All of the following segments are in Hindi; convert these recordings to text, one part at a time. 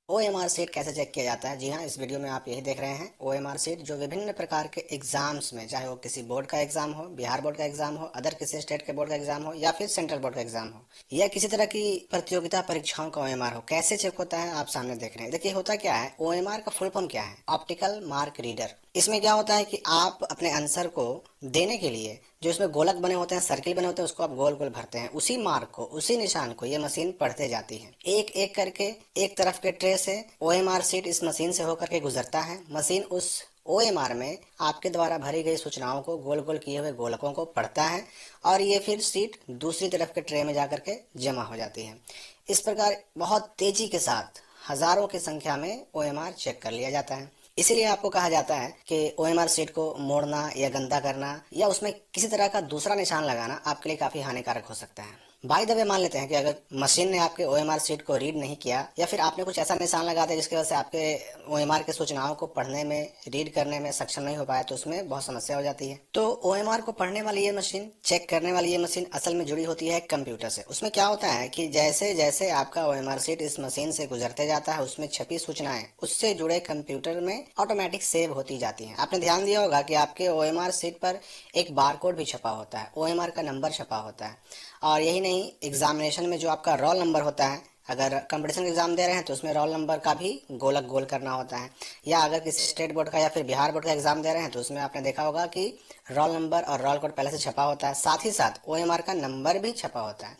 ओएमआर सीट कैसे चेक किया जाता है? जी हाँ, इस वीडियो में आप यही देख रहे हैं। ओएमआर सीट जो विभिन्न प्रकार के एग्जाम्स में, चाहे वो किसी बोर्ड का एग्जाम हो, बिहार बोर्ड का एग्जाम हो, अदर किसी स्टेट के बोर्ड का एग्जाम हो या फिर सेंट्रल बोर्ड का एग्जाम हो या किसी तरह की प्रतियोगिता परीक्षाओं का ओएमआर हो, कैसे चेक होता है आप सामने देख रहे हैं। देखिए होता क्या है, ओएमआर का फुल फॉर्म क्या है? Optical mark reader. इसमें क्या होता है कि आप अपने आंसर को देने के लिए जो इसमें गोलक बने होते हैं, सर्किल बने होते हैं, उसको आप गोल गोल भरते हैं। उसी मार्क को, उसी निशान को ये मशीन पढ़ते जाती है। एक एक करके एक तरफ के ट्रे से ओएमआर सीट इस मशीन से होकर के गुजरता है। मशीन उस ओएमआर में आपके द्वारा भरी गई सूचनाओं को, गोल गोल किए हुए गोलकों को पढ़ता है और ये फिर सीट दूसरी तरफ के ट्रे में जाकर के जमा हो जाती है। इस प्रकार बहुत तेजी के साथ हजारों की संख्या में ओएमआर चेक कर लिया जाता है। इसीलिए आपको कहा जाता है कि ओएमआर सीट को मोड़ना या गंदा करना या उसमें किसी तरह का दूसरा निशान लगाना आपके लिए काफी हानिकारक हो सकता है। बाय द वे, मान लेते हैं कि अगर मशीन ने आपके ओएमआर सीट को रीड नहीं किया या फिर आपने कुछ ऐसा निशान लगा दिया जिसकी वजह से आपके ओएमआर की सूचनाओं को पढ़ने में, रीड करने में सक्षम नहीं हो पाया, तो उसमें बहुत समस्या हो जाती है। तो ओएमआर को पढ़ने वाली ये मशीन, चेक करने वाली ये मशीन असल में जुड़ी होती है कंप्यूटर से। उसमें क्या होता है कि जैसे जैसे आपका ओएमआर सीट इस मशीन से गुजरते जाता है, उसमें छपी सूचनाएं उससे जुड़े कंप्यूटर में ऑटोमेटिक सेव होती जाती हैं। आपने ध्यान दिया होगा कि आपके ओएमआर सीट पर एक बारकोड भी छपा होता है, ओएमआर का नंबर छपा होता है। और यही नहीं, एग्जामिनेशन में जो आपका रोल नंबर होता है, अगर कंपटीशन एग्जाम दे रहे हैं तो उसमें रोल नंबर का भी गोलक गोल करना होता है। या अगर किसी स्टेट बोर्ड का या फिर बिहार बोर्ड का एग्जाम दे रहे हैं तो उसमें आपने देखा होगा कि रोल नंबर और रोल कोड पहले से छपा होता है, साथ ही साथ ओएमआर का नंबर भी छपा होता है।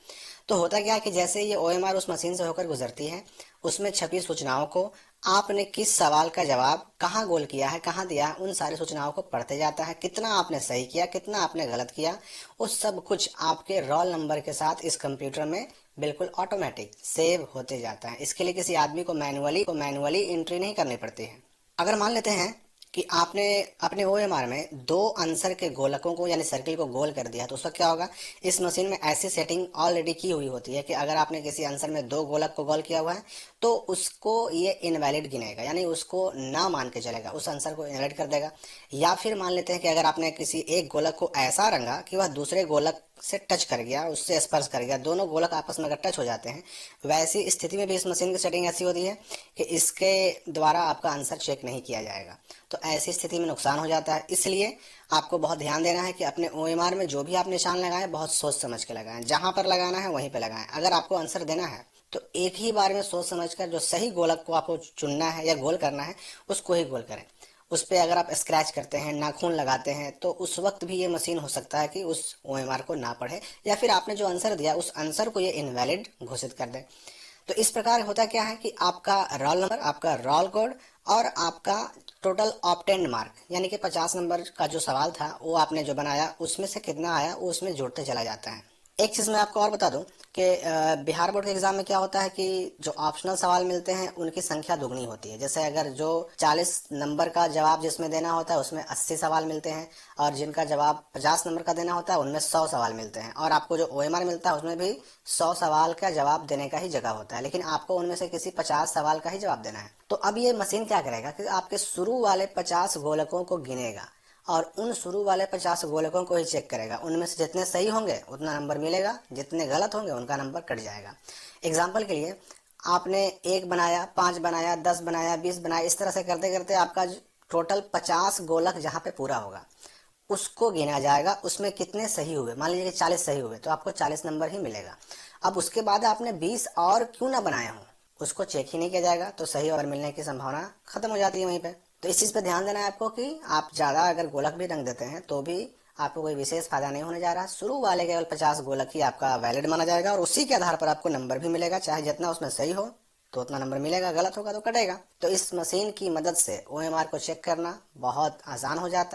तो होता क्या है कि जैसे ये ओएमआर उस मशीन से होकर गुजरती है, उसमें छपी सूचनाओं को आपने किस सवाल का जवाब कहाँ गोल किया है, कहाँ दिया है, उन सारी सूचनाओं को पढ़ते जाता है। कितना आपने सही किया, कितना आपने गलत किया, उस सब कुछ आपके रोल नंबर के साथ इस कंप्यूटर में बिल्कुल ऑटोमेटिक सेव होते जाता है। इसके लिए किसी आदमी को मैनुअली एंट्री नहीं करनी पड़ती है। अगर मान लेते हैं कि आपने अपने ओएमआर में दो आंसर के गोलकों को यानी सर्किल को गोल कर दिया, तो उसका क्या होगा, इस मशीन में ऐसी सेटिंग ऑलरेडी की हुई होती है कि अगर आपने किसी आंसर में दो गोलक को गोल किया हुआ है तो उसको ये इनवैलिड गिनेगा, यानी उसको ना मान के चलेगा, उस आंसर को इनवैलिड कर देगा। या फिर मान लेते हैं कि अगर आपने किसी एक गोलक को ऐसा रंगा कि वह दूसरे गोलक से टच कर गया, उससे स्पर्श कर गया, दोनों गोलक आपस में अगर टच हो जाते हैं, वैसी स्थिति में भी इस मशीन की सेटिंग ऐसी होती है कि इसके द्वारा आपका आंसर चेक नहीं किया जाएगा। तो ऐसी स्थिति में नुकसान हो जाता है। इसलिए आपको बहुत ध्यान देना है कि अपने ओएमआर में जो भी आप निशान लगाएं, बहुत सोच समझ के लगाएं। जहां पर लगाना है वहीं पे लगाएं। अगर आपको आंसर देना है तो एक ही बार में सोच समझकर जो सही गोलक को आपको चुनना है या गोल करना है, उसको ही गोल करें। उस पे अगर आप स्क्रैच करते हैं, नाखून लगाते हैं, तो उस वक्त भी ये मशीन हो सकता है कि उस ओएमआर को ना पढ़े या फिर आपने जो आंसर दिया उस आंसर को ये इनवैलिड घोषित कर दे। तो इस प्रकार होता क्या है कि आपका रोल नंबर, आपका रोल कोड और आपका टोटल ऑप्टेंड मार्क, यानी कि 50 नंबर का जो सवाल था वो आपने जो बनाया उसमें से कितना आया वो उसमें जोड़ते चला जाता है। एक चीज मैं आपको और बता दूं कि बिहार बोर्ड के एग्जाम में क्या होता है कि जो ऑप्शनल सवाल मिलते हैं उनकी संख्या दुगनी होती है। जैसे अगर जो 40 नंबर का जवाब जिसमें देना होता है उसमें 80 सवाल मिलते हैं और जिनका जवाब 50 नंबर का देना होता है उनमें 100 सवाल मिलते हैं। और आपको जो ओएमआर मिलता है उसमें भी 100 सवाल का जवाब देने का ही जगह होता है, लेकिन आपको उनमें से किसी 50 सवाल का ही जवाब देना है। तो अब ये मशीन क्या करेगा कि आपके शुरू वाले 50 गोलकों को गिनेगा और उन शुरू वाले 50 गोलकों को ही चेक करेगा। उनमें से जितने सही होंगे उतना नंबर मिलेगा, जितने गलत होंगे उनका नंबर कट जाएगा। एग्जाम्पल के लिए, आपने 1 बनाया, 5 बनाया, 10 बनाया, 20 बनाया, इस तरह से करते करते आपका टोटल 50 गोलक जहाँ पे पूरा होगा उसको गिना जाएगा। उसमें कितने सही हुए, मान लीजिए कि 40 सही हुए तो आपको 40 नंबर ही मिलेगा। अब उसके बाद आपने 20 और क्यों ना बनाया हो उसको चेक ही नहीं किया जाएगा, तो सही और मिलने की संभावना खत्म हो जाती है वहीं पे। तो इस चीज पे ध्यान देना है आपको कि आप ज्यादा अगर गोलक भी रंग देते हैं तो भी आपको कोई विशेष फायदा नहीं होने जा रहा। शुरू वाले केवल 50 गोलक ही आपका वैलिड माना जाएगा और उसी के आधार पर आपको नंबर भी मिलेगा। चाहे जितना उसमें सही हो तो उतना नंबर मिलेगा, गलत होगा तो कटेगा। तो इस मशीन की मदद से ओएमआर को चेक करना बहुत आसान हो जाता है।